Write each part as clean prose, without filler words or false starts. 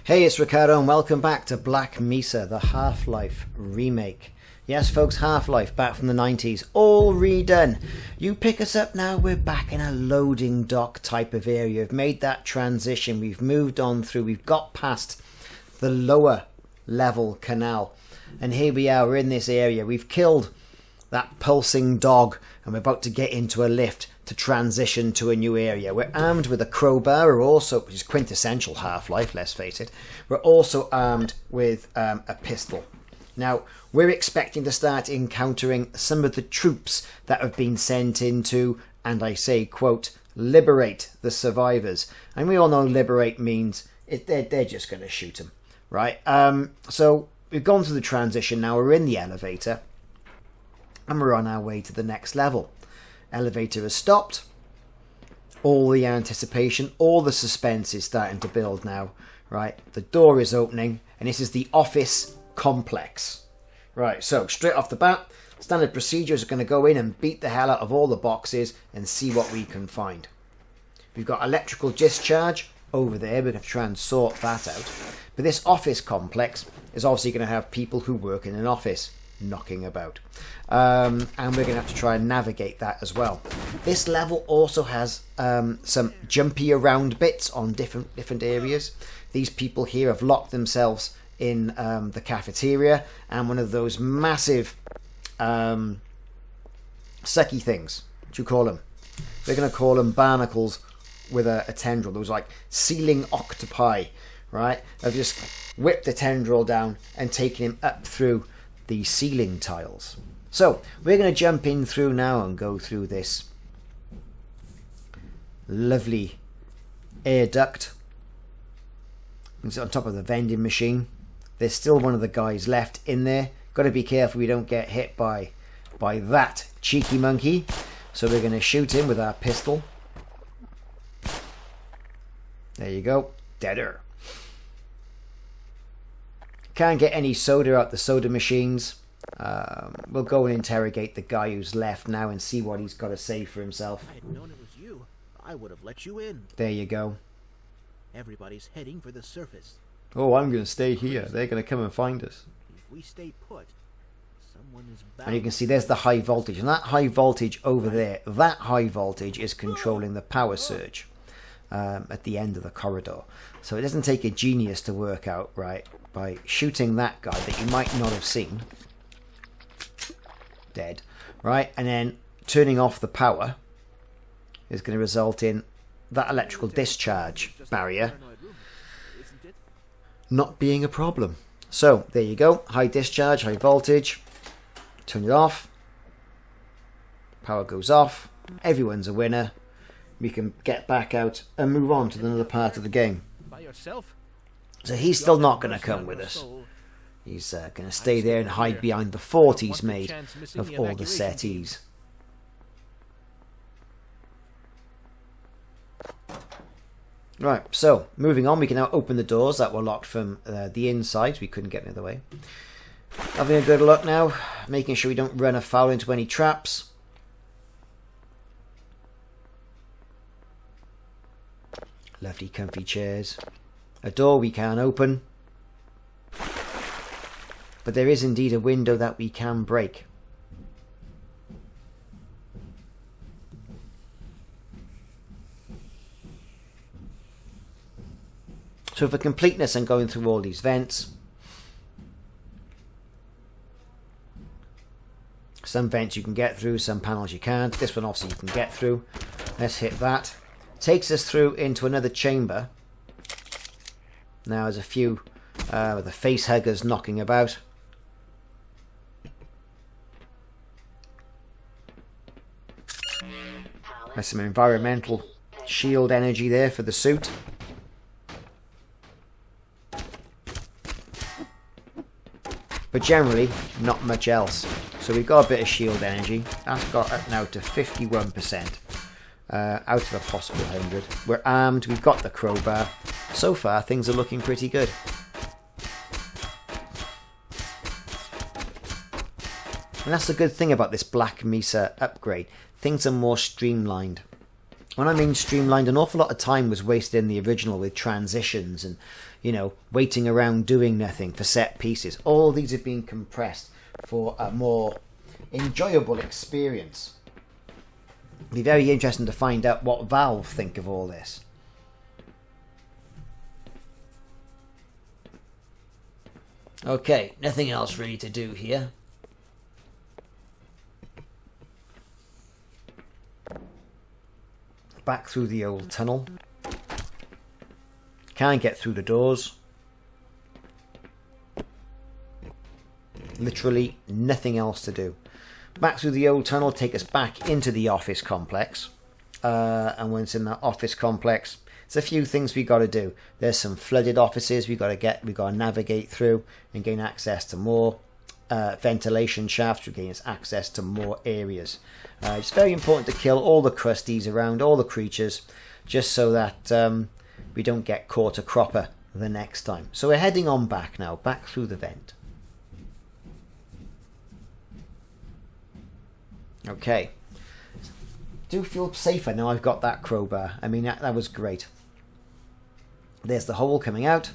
Hey, it's Ricardo and welcome back to Black Mesa, the Half-Life remake. Yes, folks, Half-Life, back from the 90s, all redone. You pick us up now, we're back in a loading dock type of area. We've made that transition, we've moved on through, we've got past the lower level canal. And here we are, we're in this area. We've killed that pulsing dog and we're about to get into a lift to transition to a new area. We're armed with a crowbar, which is quintessential Half-Life, let's face it. We're also armed with a pistol. Now, we're expecting to start encountering some of the troops that have been sent in to, and I say, quote, liberate the survivors. And we all know liberate means they're just going to shoot them, right? So we've gone through the transition now, we're in the elevator, and we're on our way to the next level. Elevator has stopped. All the anticipation, all the suspense is starting to build now, right? The door is opening, and this is the office complex. Right, so straight off the bat, standard procedures are going to go in and beat the hell out of all the boxes and see what we can find. We've got electrical discharge over there. We're going to try and sort that out. But this office complex is obviously going to have people who work in an office knocking about. And we're going to have to try and navigate that as well. This level also has some jumpy around bits on different areas. These people here have locked themselves in the cafeteria and one of those massive sucky things. What do you call them? We're going to call them barnacles with a tendril. Those like ceiling octopi, right? Have just whipped the tendril down and taken him up through the ceiling tiles. So we're going to jump in through now and go through this lovely air duct. It's on top of the vending machine. There's still one of the guys left in there. Got to be careful we don't get hit by that cheeky monkey. So we're going to shoot him with our pistol. There you go. Deader. Can't get any soda out the soda machines. We'll go and interrogate the guy who's left now and see what he's got to say for himself. If I had known it was you, I would have let you in. There you go. Everybody's heading for the surface. Oh, I'm going to stay here. They're going to come and find us. If we stay put, someone is bound. And you can see there's the high voltage. And that high voltage over there, that high voltage is controlling the power surge at the end of the corridor. So it doesn't take a genius to work out, right, by shooting that guy that you might not have seen. Dead. Right, and then turning off the power is going to result in that electrical discharge barrier not being a problem. So there you go, high discharge, high voltage. Turn it off. Power goes off. Everyone's a winner. We can get back out and move on to another part of the game. By yourself? So he's still not going to come with us. He's going to stay there and hide behind the fort he's made of all the settees. Right, so moving on, we can now open the doors that were locked from the inside. We couldn't get in the way. Having a good look now, making sure we don't run afoul into any traps. Lovely comfy chairs. A door we can't open. But there is indeed a window that we can break. So for completeness and going through all these vents, some vents you can get through, some panels you can't. This one obviously you can get through. Let's hit that. Takes us through into another chamber. Now there's a few with the face huggers knocking about. There's some environmental shield energy there for the suit. But generally, not much else. So we've got a bit of shield energy. That's got up now to 51%. Out of a possible 100. We're armed, we've got the crowbar. So far, things are looking pretty good. And that's the good thing about this Black Mesa upgrade. Things are more streamlined. When I mean streamlined, an awful lot of time was wasted in the original with transitions and, you know, waiting around doing nothing for set pieces. All these have been compressed for a more enjoyable experience. It'll be very interesting to find out what Valve think of all this. Okay, nothing else really to do here. Back through the old tunnel. Can't get through the doors. Literally nothing else to do. Back through the old tunnel, take us back into the office complex. And once in that office complex, there's a few things we got to do. There's some flooded offices we got to navigate through and gain access to more ventilation shafts. We gain access to more areas. It's very important to kill all the crusties around, all the creatures, just so that we don't get caught a cropper the next time. So we're heading on back now, back through the vent. Okay. Do feel safer now I've got that crowbar. I mean, that was great. There's the hole coming out.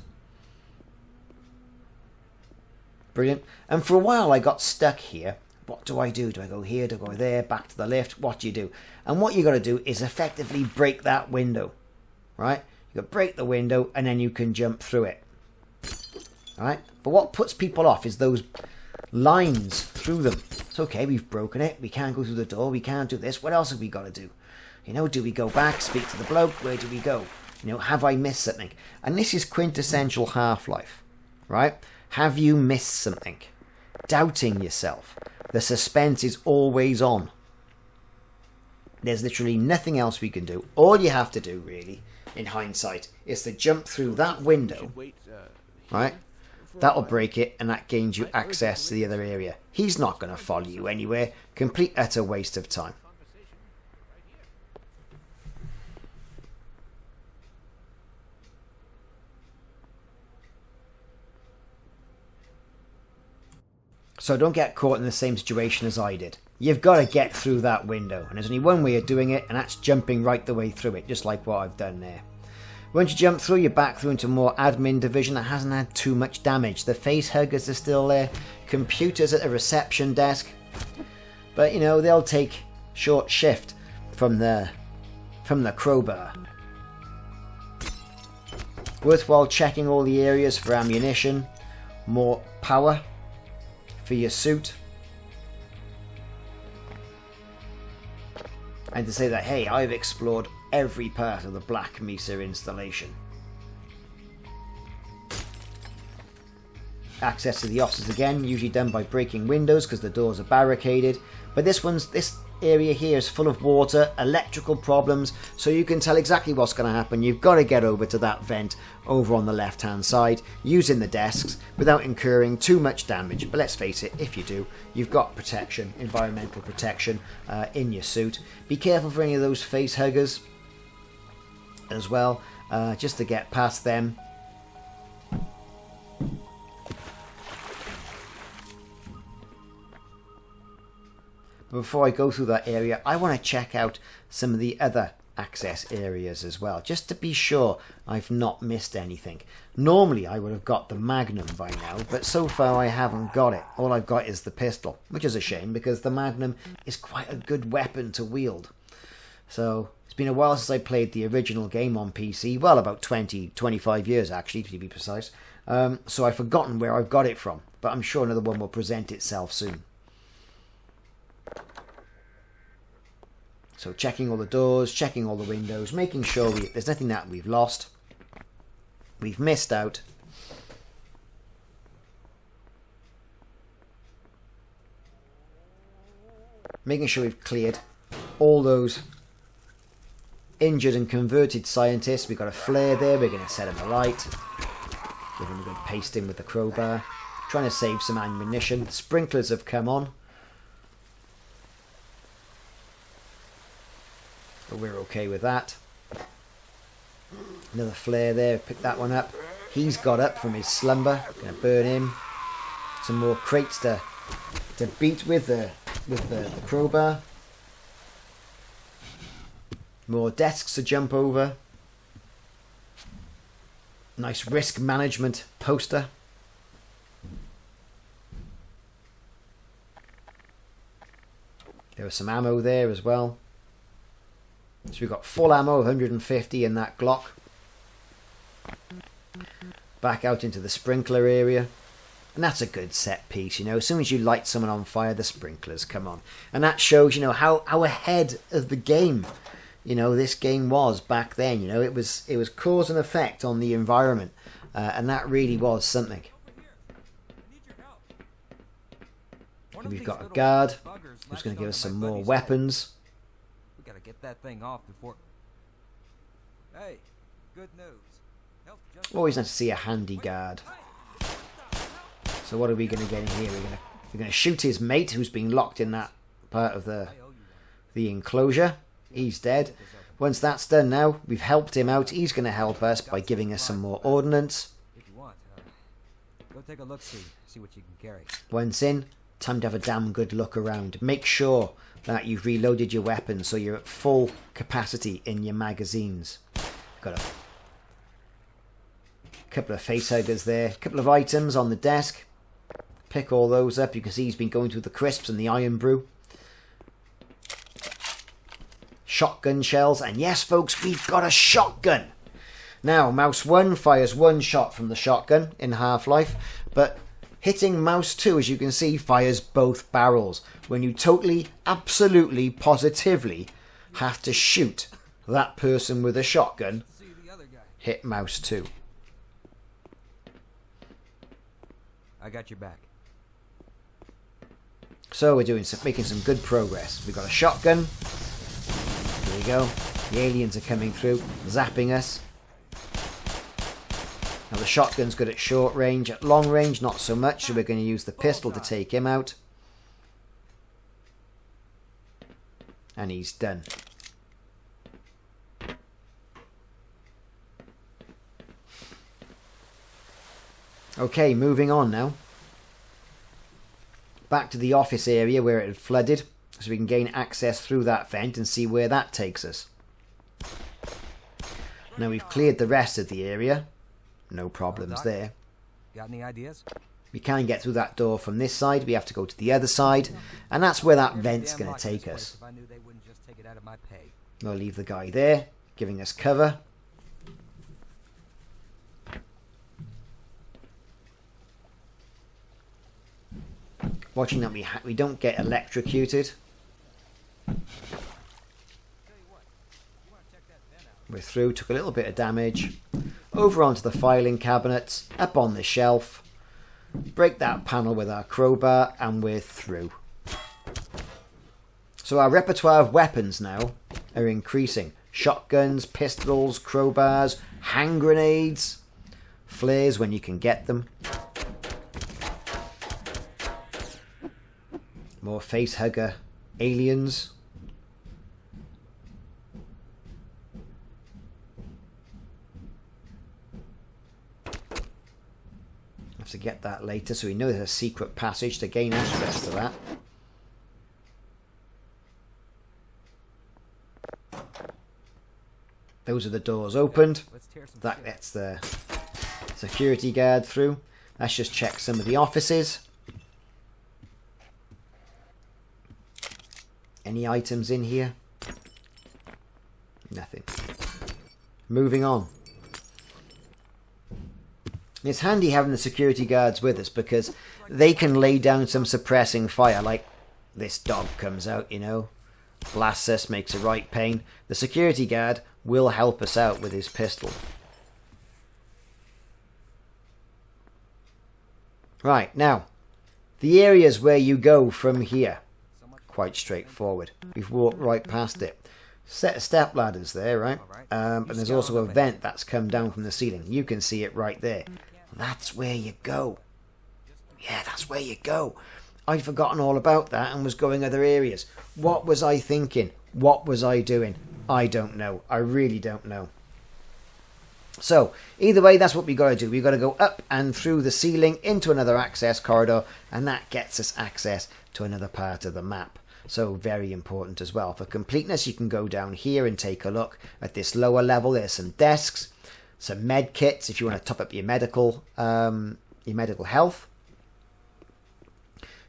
Brilliant. And for a while I got stuck here. What do I do? Do I go here? Do I go there? Back to the left? What do you do? And what you got to do is effectively break that window. Right? You got to break the window and then you can jump through it. Right? But what puts people off is those lines through them. It's okay, we've broken it. We can't go through the door. We can't do this. What else have we got to do? You know, do we go back, speak to the bloke? Where do we go? You know, have I missed something? And this is quintessential Half-Life, right? Have you missed something? Doubting yourself. The suspense is always on. There's literally nothing else we can do. All you have to do, really, in hindsight, is to jump through that window, right? That'll break it, and that gains you access to the other area. He's not going to follow you anywhere. Complete utter waste of time. So don't get caught in the same situation as I did. You've got to get through that window, and there's only one way of doing it, and that's jumping right the way through it, just like what I've done there. Once you jump through, you're back through into more admin division that hasn't had too much damage. The face huggers are still there, computers at a reception desk, but you know, they'll take short shift from the crowbar. Worthwhile checking all the areas for ammunition, more power for your suit, and to say that, hey, I've explored every part of the Black Mesa installation. Access to the offices again, usually done by breaking windows because the doors are barricaded, but this area here is full of water, electrical problems, so you can tell exactly what's going to happen. You've got to get over to that vent over on the left hand side using the desks without incurring too much damage. But let's face it, if you do, you've got protection, environmental protection in your suit. Be careful for any of those face huggers as well, just to get past them. Before I go through that area, I want to check out some of the other access areas as well, just to be sure I've not missed anything. Normally I would have got the Magnum by now, but so far I haven't got it. All I've got is the pistol, which is a shame because the Magnum is quite a good weapon to wield. So it's been a while since I played the original game on PC, well, about 25 years actually, to be precise. So I've forgotten where I've got it from, but I'm sure another one will present itself soon. So checking all the doors, checking all the windows, making sure there's nothing that we've lost, we've missed out. Making sure we've cleared all those injured and converted scientists. We've got a flare there, we're going to set them alight. Give them a good paste in with the crowbar. Trying to save some ammunition. Sprinklers have come on. But we're okay with that. Another flare there, pick that one up. He's got up from his slumber. Gonna burn him. Some more crates to beat with the crowbar. More desks to jump over. Nice risk management poster. There was some ammo there as well. So we've got full ammo, 150 in that Glock. Back out into the sprinkler area. And that's a good set piece, you know. As soon as you light someone on fire, the sprinklers come on. And that shows, you know, how ahead of the game, you know, this game was back then. You know, it was cause and effect on the environment. And that really was something. We've got a guard who's going to give us some more weapons. We gotta get that thing off before. Hey, good news. Always nice to see a handy guard. So what are we going to get in here? We're going to shoot his mate who's been locked in that part of the enclosure. He's dead. Once that's done now, we've helped him out. He's going to help us by giving us some more ordnance. If you want, go take a look, see what you can carry. Once in, time to have a damn good look around. Make sure that you've reloaded your weapons so you're at full capacity in your magazines. Got a couple of facehuggers there. A couple of items on the desk. Pick all those up. You can see he's been going through the crisps and the iron brew. Shotgun shells. And yes, folks, we've got a shotgun. Now, Mouse 1 fires one shot from the shotgun in Half-Life, but hitting Mouse 2, as you can see, fires both barrels. When you totally, absolutely, positively have to shoot that person with a shotgun, hit Mouse 2. I got your back. So we're making some good progress. We've got a shotgun. There you go. The aliens are coming through, zapping us. Now the shotgun's good at short range. At long range, not so much, so we're going to use the pistol to take him out. And he's done. Okay, moving on now. Back to the office area where it had flooded, so we can gain access through that vent and see where that takes us. Now we've cleared the rest of the area. No problems there. Got any ideas? We can get through that door from this side. We have to go to the other side, and that's where that vent's going to take us. We'll leave the guy there, giving us cover. Watching that we don't get electrocuted. We're through, took a little bit of damage. Over onto the filing cabinets, up on the shelf. Break that panel with our crowbar, and we're through. So our repertoire of weapons now are increasing. Shotguns, pistols, crowbars, hand grenades, flares when you can get them. More facehugger aliens. Have to get that later, so we know there's a secret passage to gain access to that. Those are the doors opened. That gets the security guard through. Let's just check some of the offices. Any items in here? Nothing. Moving on. It's handy having the security guards with us because they can lay down some suppressing fire, like this dog comes out, you know, blasts us, makes a right pain. The security guard will help us out with his pistol. Right, now, the areas where you go from here. Quite straightforward. We've walked right past it. Set of step ladders there, right? And there's also a vent that's come down from the ceiling. You can see it right there. That's where you go. Yeah, that's where you go. I'd forgotten all about that and was going other areas. What was I thinking? What was I doing? I don't know. I really don't know. So, either way, that's what we got to do. We've got to go up and through the ceiling into another access corridor, and that gets us access to another part of the map. So very important as well. For completeness, you can go down here and take a look at this lower level. There's some desks, some med kits if you want to top up your medical health.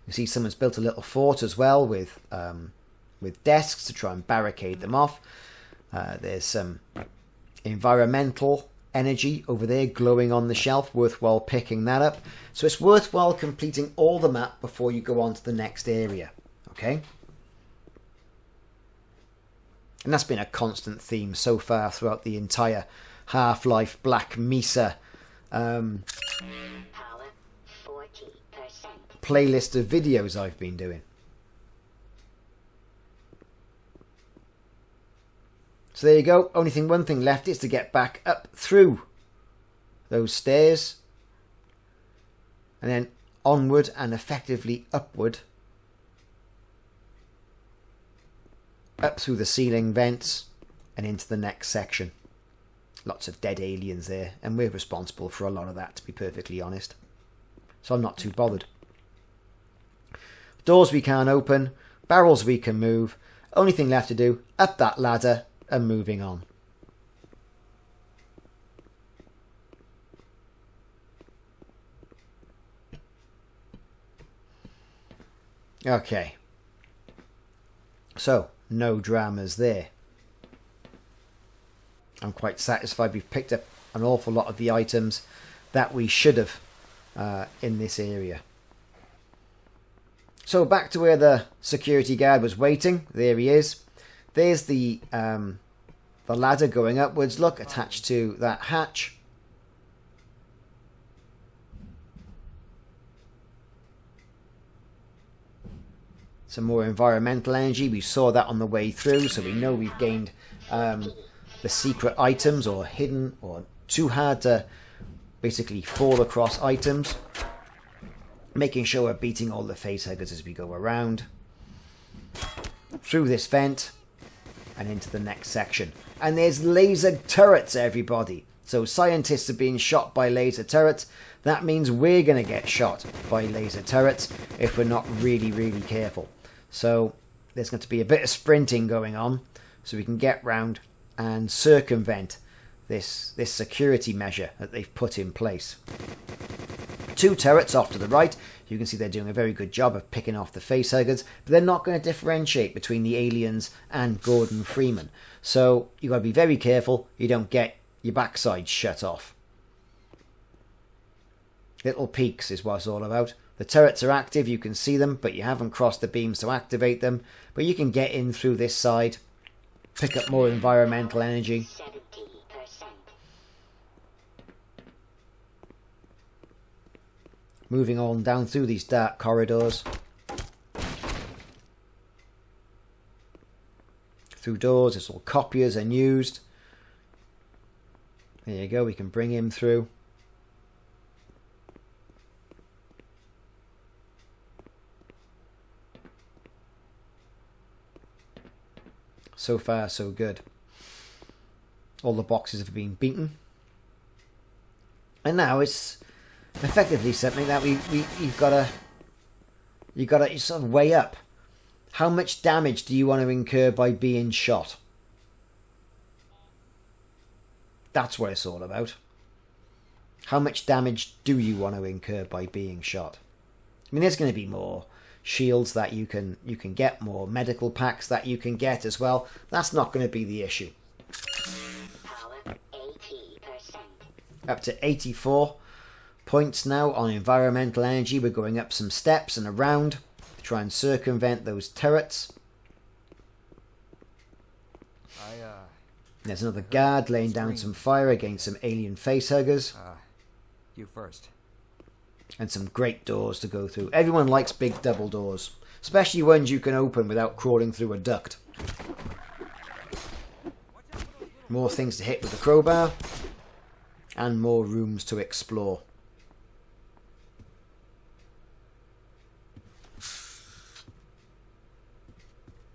You see someone's built a little fort as well with desks to try and barricade them off. There's some environmental energy over there glowing on the shelf, worthwhile picking that up. So it's worthwhile completing all the map before you go on to the next area. Okay? And that's been a constant theme so far throughout the entire Half-Life Black Mesa playlist of videos I've been doing. So there you go. One thing left is to get back up through those stairs and then onward and effectively upward, up through the ceiling vents and into the next section. Lots of dead aliens there, and we're responsible for a lot of that, to be perfectly honest. So I'm not too bothered. Doors we can't open, barrels we can move. Only thing left to do, up that ladder and moving on. Okay. So, no dramas there. I'm quite satisfied we've picked up an awful lot of the items that we should have in this area. So back to where the security guard was waiting. There he is. There's the ladder going upwards. Look, attached to that hatch. Some more environmental energy. We saw that on the way through, so we know we've gained the secret items, or hidden, or too hard to basically fall across items. Making sure we're beating all the facehuggers as we go around. Through this vent and into the next section. And there's laser turrets, everybody. So scientists are being shot by laser turrets. That means we're going to get shot by laser turrets if we're not really, really careful. So there's going to be a bit of sprinting going on so we can get round and circumvent this security measure that they've put in place. 2 turrets off to the right. You can see they're doing a very good job of picking off the facehuggers, but they're not going to differentiate between the aliens and Gordon Freeman. So you've got to be very careful you don't get your backside shut off. Little peaks is what it's all about. The turrets are active, you can see them, but you haven't crossed the beams to activate them. But you can get in through this side, pick up more environmental energy. Moving on down through these dark corridors. Through doors, there's all copiers unused. There you go, we can bring him through. So far, so good. All the boxes have been beaten. And now it's effectively something that you've got to sort of weigh up. How much damage do you want to incur by being shot? That's what it's all about. How much damage do you want to incur by being shot? I mean, there's going to be more shields that you can get, more medical packs that you can get as well. That's not going to be the issue. Power 80%. Up to 84 points now on environmental energy. We're going up some steps and around to try and circumvent those turrets. There's another guard laying down some fire against some alien facehuggers. You first. And some great doors to go through. Everyone likes big double doors, especially ones you can open without crawling through a duct. More things to hit with the crowbar, and more rooms to explore.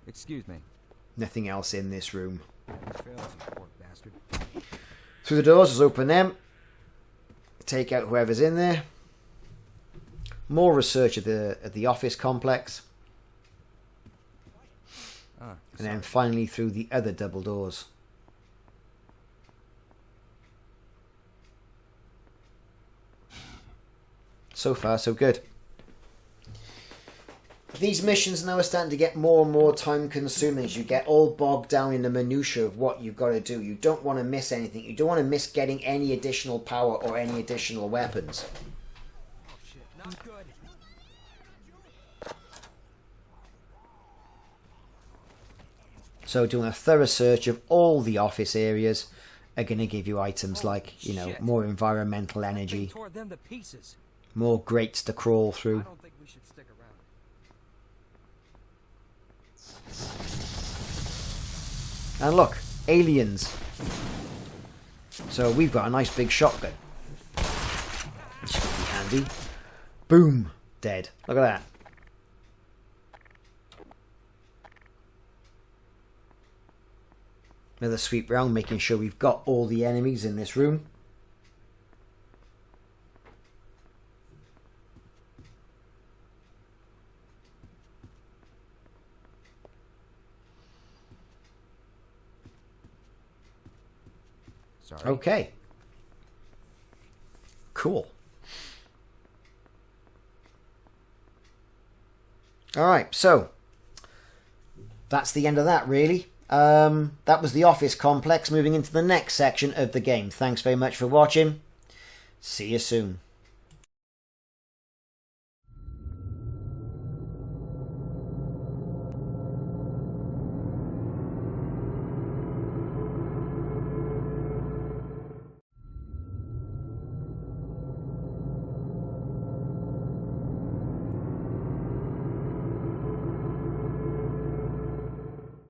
Excuse me. Nothing else in this room. Fails, you poor bastard. Through the doors, let's open them. Take out whoever's in there. More research at the office complex. And then finally through the other double doors. So far, so good. These missions now are starting to get more and more time consuming as you get all bogged down in the minutiae of what you've got to do. You don't want to miss anything. You don't want to miss getting any additional power or any additional weapons. Oh shit, not good. So doing a thorough search of all the office areas are going to give you items like, you know, more environmental energy, Tore them to pieces. more grates to crawl through. I don't think we should stick around. And look, aliens. So we've got a nice big shotgun. Which could be handy. Boom! Dead. Look at that. Another sweep round, making sure we've got all the enemies in this room. Sorry. Okay. Cool. Alright, so that's the end of that, really. That was the office complex. Moving into the next section of the game. Thanks very much for watching. See you soon.